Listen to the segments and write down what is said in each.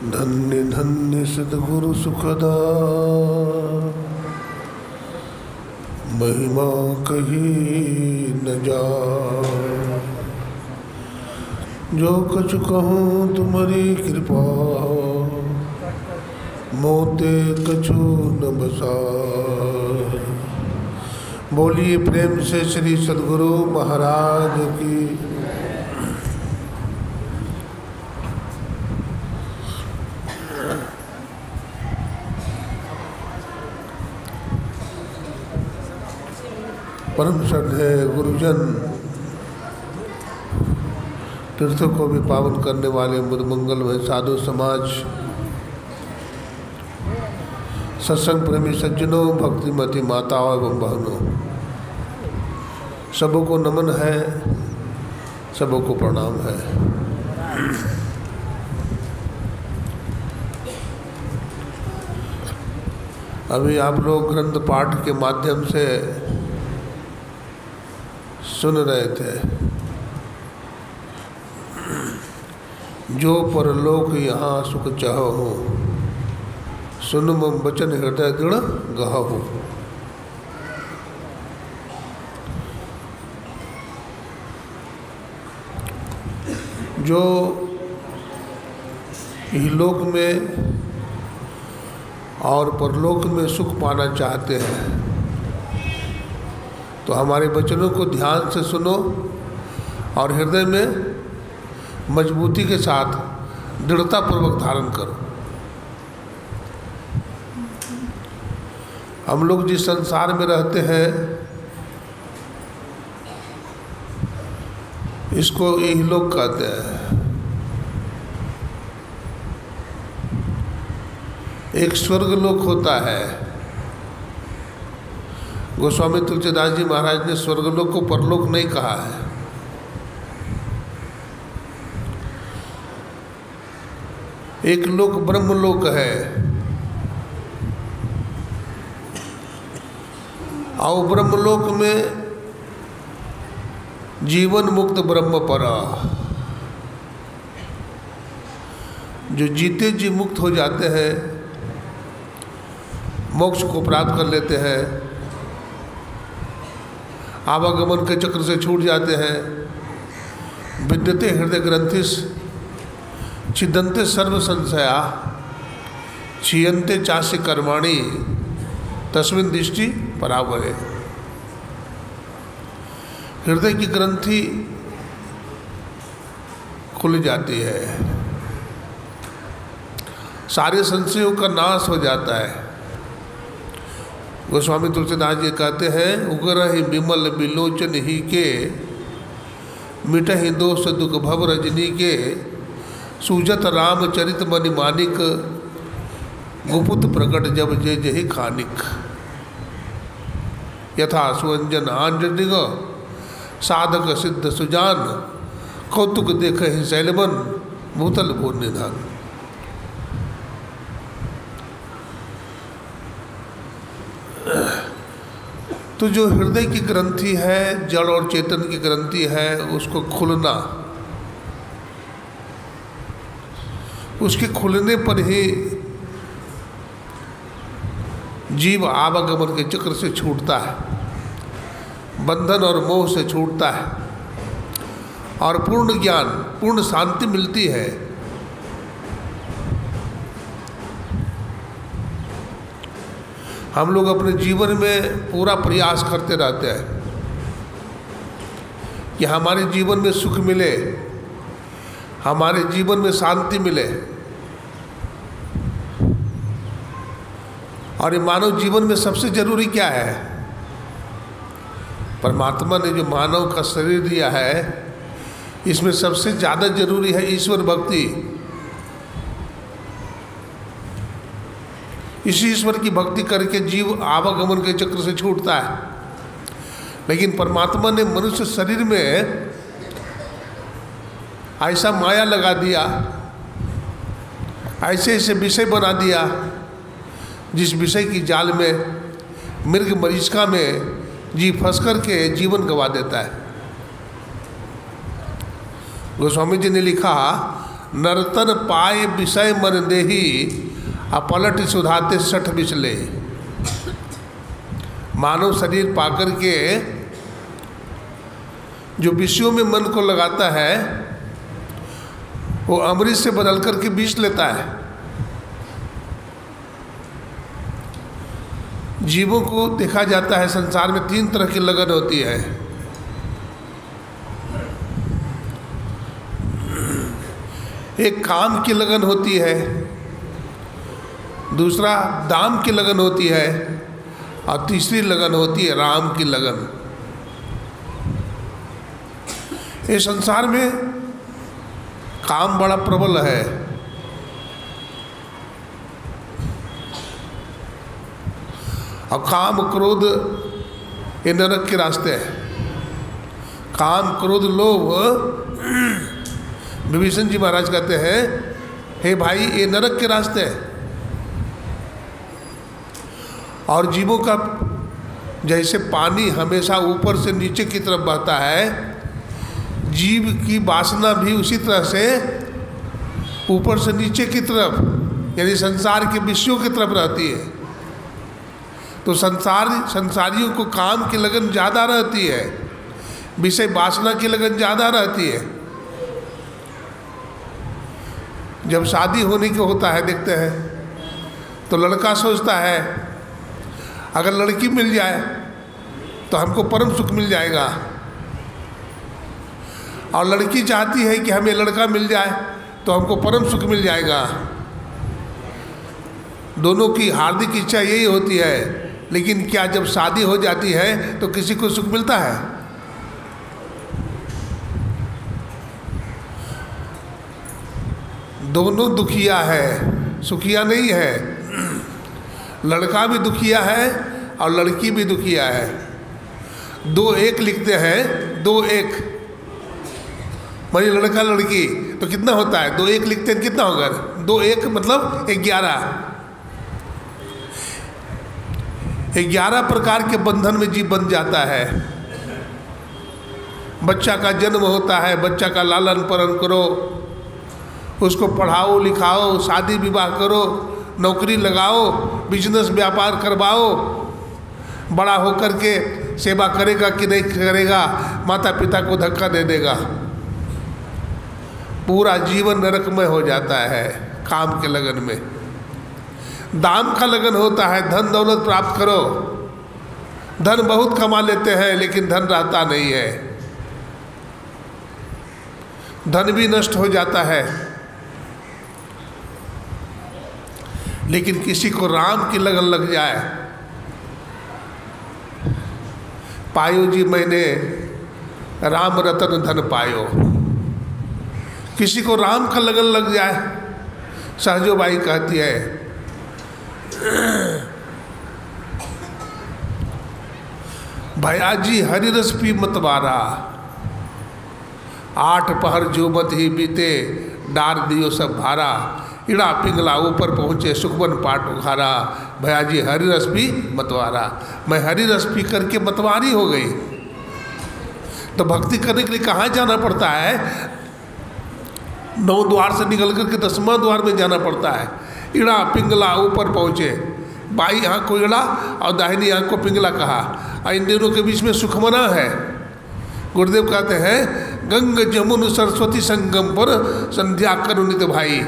धन्य धन्य सद्गुरु सुखदा महिमा कही न जा। जो कुछ कहूँ तुम्हारी कृपा मोते कछु न बसा। बोलिए प्रेम से श्री सद्गुरु महाराज की। परम श्रद्धेय गुरुजन, तीर्थों को भी पावन करने वाले बुद्ध मंगलमय साधु समाज, सत्संग प्रेमी सज्जनों, भक्तिमती माताओं एवं बहनों, सबों को नमन है, सबों को प्रणाम है। अभी आप लोग ग्रंथ पाठ के माध्यम से सुन रहे थे, जो परलोक यहाँ सुख चाहो, सुन मम बचन हृदय दृढ़ गहु। जो इहलोक में और परलोक में सुख पाना चाहते हैं तो हमारे वचनों को ध्यान से सुनो और हृदय में मजबूती के साथ दृढ़ता पूर्वक धारण करो। हम लोग जिस संसार में रहते हैं इसको यही लोग कहते हैं। एक स्वर्ग लोक होता है। गोस्वामी तुलसीदास जी महाराज ने स्वर्गलोक को परलोक नहीं कहा है। एक लोक ब्रह्मलोक है और ब्रह्मलोक में जीवन मुक्त ब्रह्म परा, जो जीते जी मुक्त हो जाते हैं, मोक्ष को प्राप्त कर लेते हैं, आवागमन के चक्र से छूट जाते हैं। विद्यते हृदय ग्रंथिस छिदन्ते सर्व संशया क्षीयन्ते चास्य कर्माणि तस्मिन् दृष्टि परावरे। हृदय की ग्रंथि खुल जाती है, सारे संशयों का नाश हो जाता है। गोस्वामी तुलसीदास जी कहते हैं, उग्रहि विमल विलोचन ही के मिटहि दोष दुख भव रजनी के। सूजत रामचरित मणि मानिक गुपुत प्रकट जब जय जय खानिक। यथा सुअंजन आंजनिग साधक सिद्ध सुजान। कौतुक देख ही शैलवन भूतल भूर निधान। तो जो हृदय की ग्रंथि है, जड़ और चेतन की ग्रंथि है, उसको खुलना, उसके खुलने पर ही जीव आवागमन के चक्र से छूटता है, बंधन और मोह से छूटता है और पूर्ण ज्ञान, पूर्ण शांति मिलती है। हम लोग अपने जीवन में पूरा प्रयास करते रहते हैं कि हमारे जीवन में सुख मिले, हमारे जीवन में शांति मिले। और ये मानव जीवन में सबसे जरूरी क्या है? परमात्मा ने जो मानव का शरीर दिया है, इसमें सबसे ज़्यादा जरूरी है ईश्वर भक्ति। इसी ईश्वर की भक्ति करके जीव आवागमन के चक्र से छूटता है। लेकिन परमात्मा ने मनुष्य शरीर में ऐसा माया लगा दिया, ऐसे ऐसे विषय बना दिया, जिस विषय की जाल में मृग मरीचिका में जीव फंस करके जीवन गंवा देता है। गोस्वामी जी ने लिखा, नर्तन पाए विषय मन देही, अपलट सुधाते सठ बिचले। मानव शरीर पाकर के जो विषयों में मन को लगाता है वो अमृत से बदल करके विष लेता है। जीवों को देखा जाता है संसार में 3 तरह की लगन होती है। एक काम की लगन होती है, दूसरा दाम की लगन होती है, और तीसरी लगन होती है राम की लगन। इस संसार में काम बड़ा प्रबल है। और काम क्रोध ये नरक के रास्ते हैं। काम क्रोध लोभ, विभीषण जी महाराज कहते हैं हे भाई ये नरक के रास्ते हैं। और जीवों का जैसे पानी हमेशा ऊपर से नीचे की तरफ बहता है, जीव की वासना भी उसी तरह से ऊपर से नीचे की तरफ यानी संसार के विषयों की तरफ रहती है। तो संसारियों को काम की लगन ज़्यादा रहती है, विषय वासना की लगन ज़्यादा रहती है। जब शादी होने की होता है देखते हैं तो लड़का सोचता है अगर लड़की मिल जाए तो हमको परम सुख मिल जाएगा, और लड़की चाहती है कि हमें लड़का मिल जाए तो हमको परम सुख मिल जाएगा। दोनों की हार्दिक इच्छा यही होती है, लेकिन क्या जब शादी हो जाती है तो किसी को सुख मिलता है? दोनों दुखिया है, सुखिया नहीं है। लड़का भी दुखिया है और लड़की भी दुखिया है। 2-1 लिखते हैं, 2-1 मानी लड़का लड़की तो कितना होता है? 2-1 लिखते हैं कितना होगा? 2-1 मतलब 11। 11 प्रकार के बंधन में जीव बन जाता है। बच्चा का जन्म होता है, बच्चा का लालन पालन करो, उसको पढ़ाओ लिखाओ, शादी विवाह करो, नौकरी लगाओ, बिजनेस व्यापार करवाओ, बड़ा होकर के सेवा करेगा कि नहीं करेगा, माता पिता को धक्का दे देगा, पूरा जीवन नरकमय हो जाता है काम के लगन में। दाम का लगन होता है, धन दौलत प्राप्त करो। धन बहुत कमा लेते हैं लेकिन धन रहता नहीं है, धन भी नष्ट हो जाता है। लेकिन किसी को राम की लगन लग जाए, पायो जी मैंने राम रतन धन पायो। किसी को राम का लगन लग जाए, सहजोबाई कहती है भैया जी हरि रस पी मतवारा, 8 पहर जो मत ही बीते, डार दियो सब भारा, इड़ा पिंगला ऊपर पहुँचे सुखबन पाट उखारा, भैया जी हरि रस पी मतवारा। मैं हरि रस पी करके मतवारी हो गई। तो भक्ति करने के लिए कहाँ जाना पड़ता है? 9 द्वार से निकल करके 10वां द्वार में जाना पड़ता है। इड़ा पिंगला ऊपर पहुँचे, बाई आँख को इड़ा और दाहिनी आँख को पिंगला कहा, और इन दोनों के बीच में सुखमना है। गुरुदेव कहते हैं गंग जमुन सरस्वती संगम पर संध्या करुणित भाई।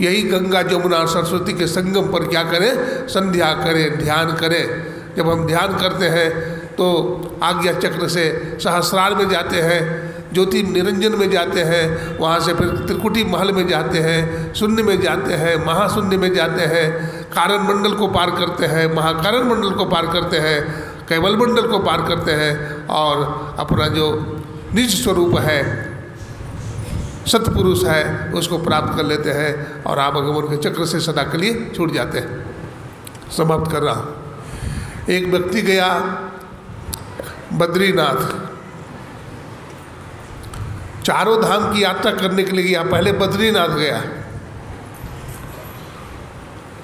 यही गंगा जमुना और सरस्वती के संगम पर क्या करें? संध्या करें, ध्यान करें। जब हम ध्यान करते हैं तो आज्ञा चक्र से सहस्रार में जाते हैं, ज्योति निरंजन में जाते हैं, वहाँ से फिर त्रिकुटी महल में जाते हैं, शून्य में जाते हैं, महाशून्य में जाते हैं, कारण मंडल को पार करते हैं, महाकारण मंडल को पार करते हैं, कैवल मंडल को पार करते हैं, और अपना जो निज स्वरूप है, सतपुरुष है, उसको प्राप्त कर लेते हैं और आवागमन के चक्र से सदा के लिए छूट जाते हैं। समाप्त कर रहा हूँ। एक व्यक्ति गया बद्रीनाथ, चारों धाम की यात्रा करने के लिए गया। पहले बद्रीनाथ गया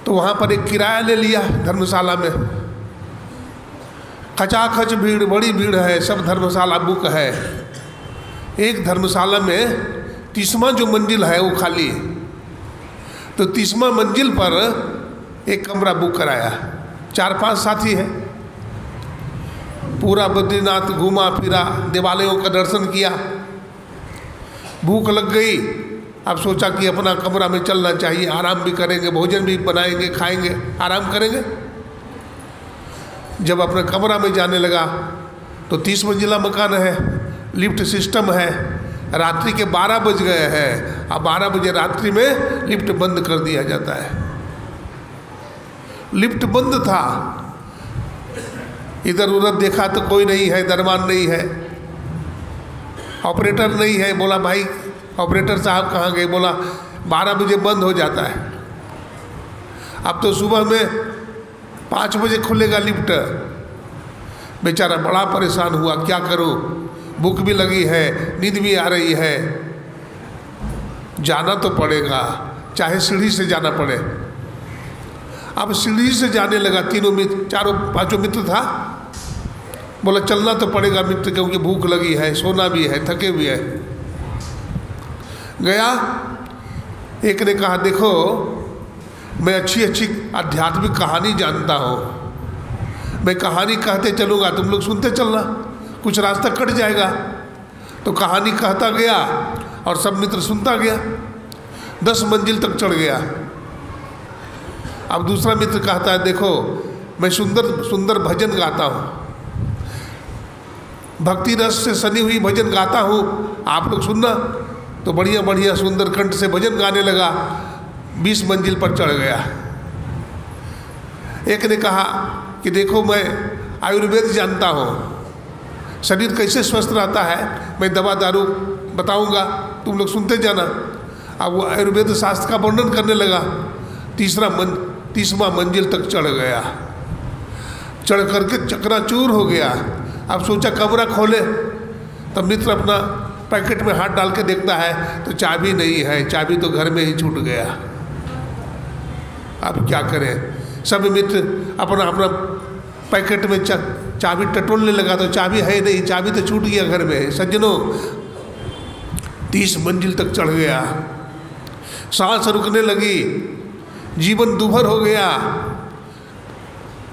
तो वहाँ पर एक किराया ले लिया धर्मशाला में। खचाखच भीड़, बड़ी भीड़ है, सब धर्मशाला बुक है। एक धर्मशाला में 30वां जो मंजिल है वो खाली है। तो 30वां मंजिल पर एक कमरा बुक कराया, 4-5 साथी है, पूरा बद्रीनाथ घूमा फिरा, देवालयों का दर्शन किया, भूख लग गई। अब सोचा कि अपना कमरा में चलना चाहिए, आराम भी करेंगे, भोजन भी बनाएंगे, खाएंगे, आराम करेंगे। जब अपने कमरा में जाने लगा तो 30 मंजिला मकान है, लिफ्ट सिस्टम है, रात्रि के 12 बज गए हैं। अब 12 बजे रात्रि में लिफ्ट बंद कर दिया जाता है। लिफ्ट बंद था, इधर उधर देखा तो कोई नहीं है, दरबान नहीं है, ऑपरेटर नहीं है। बोला भाई ऑपरेटर साहब कहाँ गए? बोला 12 बजे बंद हो जाता है, अब तो सुबह में 5 बजे खुलेगा लिफ्ट। बेचारा बड़ा परेशान हुआ, क्या करूँ, भूख भी लगी है, नींद भी आ रही है, जाना तो पड़ेगा, चाहे सीढ़ी से जाना पड़े। अब सीढ़ी से जाने लगा, तीनों मित्र, 4-5 मित्र था। बोला चलना तो पड़ेगा मित्र, क्योंकि भूख लगी है, सोना भी है, थके भी है। गया, एक ने कहा देखो मैं अच्छी अच्छी आध्यात्मिक कहानी जानता हूँ, मैं कहानी कहते चलूँगा, तुम लोग सुनते चलना, कुछ रास्ता कट जाएगा। तो कहानी कहता गया और सब मित्र सुनता गया, 10 मंजिल तक चढ़ गया। अब दूसरा मित्र कहता है देखो मैं सुंदर सुंदर भजन गाता हूँ, भक्ति रस से सनी हुई भजन गाता हूँ, आप लोग सुनना। तो बढ़िया बढ़िया सुंदर कंठ से भजन गाने लगा, 20 मंजिल पर चढ़ गया। एक ने कहा कि देखो मैं आयुर्वेद जानता हूँ, शरीर कैसे स्वस्थ रहता है, मैं दवा दारू बताऊँगा, तुम लोग सुनते जाना। अब वो आयुर्वेद शास्त्र का वर्णन करने लगा। 30वां मंजिल तक चढ़ गया, चढ़ करके चकनाचूर हो गया। अब सोचा कमरा खोले, तब मित्र अपना पैकेट में हाथ डाल के देखता है तो चाबी नहीं है, चाबी तो घर में ही छूट गया। अब क्या करें, सब मित्र अपना अपना पैकेट में चाबी टटोलने लगा, तो चाबी है नहीं, चाबी तो छूट गया घर में। सज्जनों 30 मंजिल तक चढ़ गया, सांस रुकने लगी, जीवन दुभर हो गया,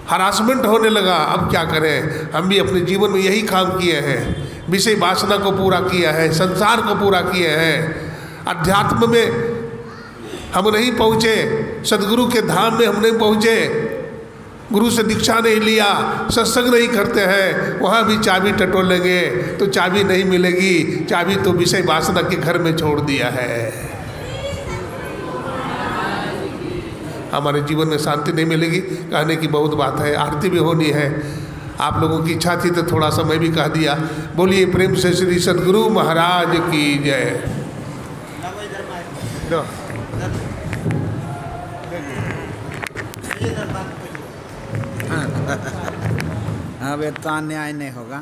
हरासमेंट होने लगा। अब क्या करें, हम भी अपने जीवन में यही काम किए हैं, विषय वासना को पूरा किया है, संसार को पूरा किए हैं, अध्यात्म में हम नहीं पहुँचे, सदगुरु के धाम में हम नहीं पहुँचे, गुरु से दीक्षा नहीं लिया, सत्संग नहीं करते हैं, वहाँ भी चाबी टटोलेंगे तो चाबी नहीं मिलेगी, चाबी तो विषय वासना के घर में छोड़ दिया है। हमारे जीवन में शांति नहीं मिलेगी। कहने की बहुत बात है, आरती भी होनी है, आप लोगों की इच्छा थी तो थोड़ा सा मैं भी कह दिया। बोलिए प्रेम से श्री सदगुरु महाराज की जय। अब तो अन्याय नहीं होगा।